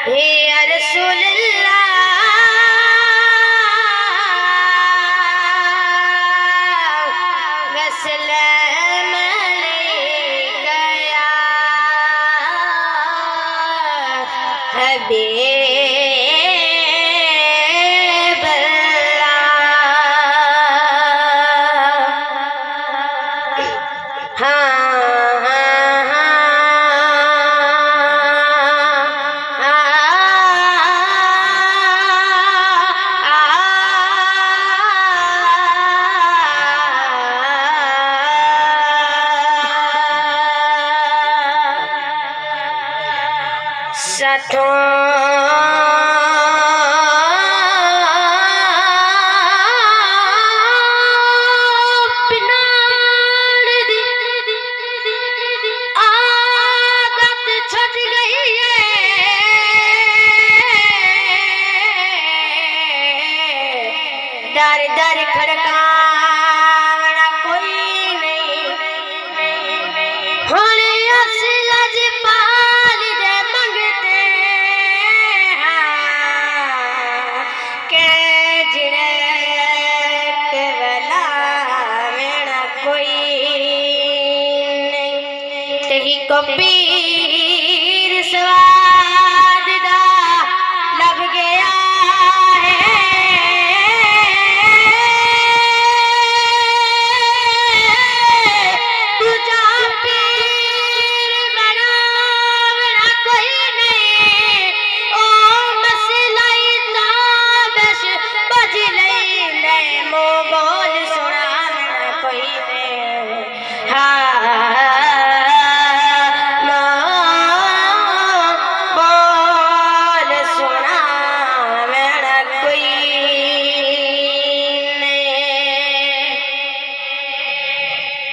हे रसूल अल्लाह वसल्लम गया हबीब दर दर खड़कावना कोई नहीं होने असलज पाल दे मंगते के जिड़े के वला मेरा कोई नहीं तेही को पीर स्वाद दा लब गया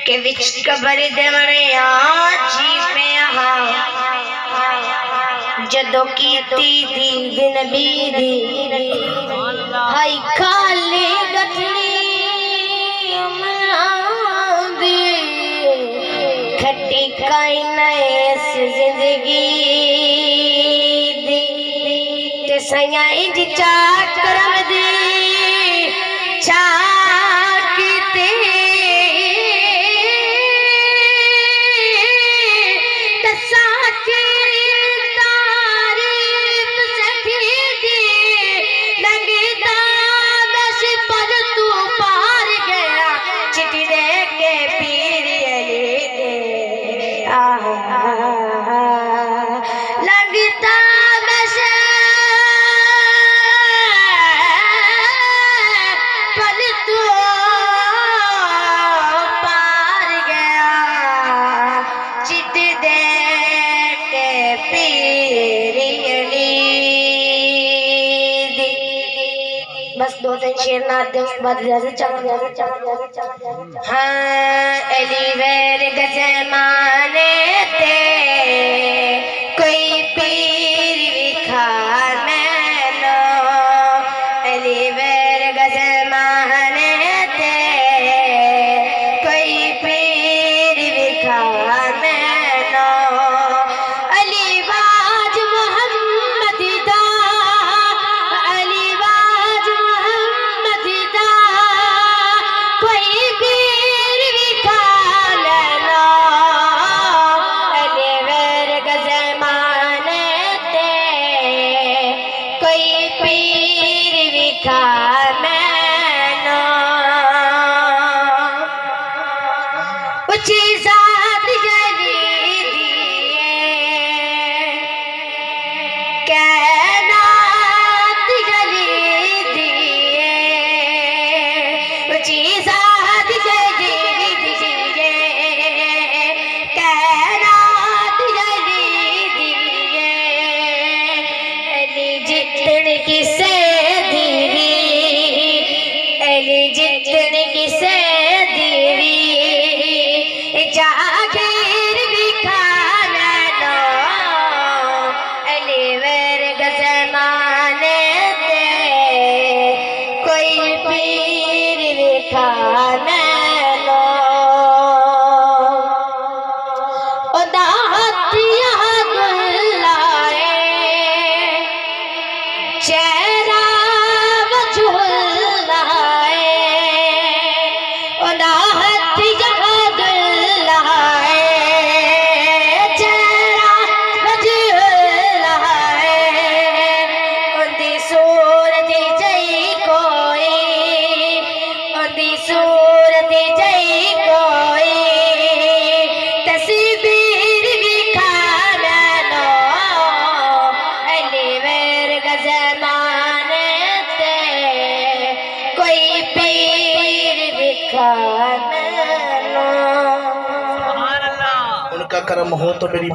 के विच कबर देवने जी पे जदों कीती दी दिन बीदी हाई खाली गठड़ी दी खट्टी काई नैस जिंदगी दी ते सैया इंज चाक करम दी चाक कीती लगता बस पल तू पार गया चिट दे के पीरियली बस दो तीन शेर ना दे उसके बाद हाँ एलिवेर गजमाने ते कोई पीर विखा मैनो एलिवेर गजमाने ते कोई पीर विखा मैनो अलीबाज मोहम्मद दा अलीबाज मोहम्मद दा कोई पीर विखा मैनो कर्म हो तो मेरी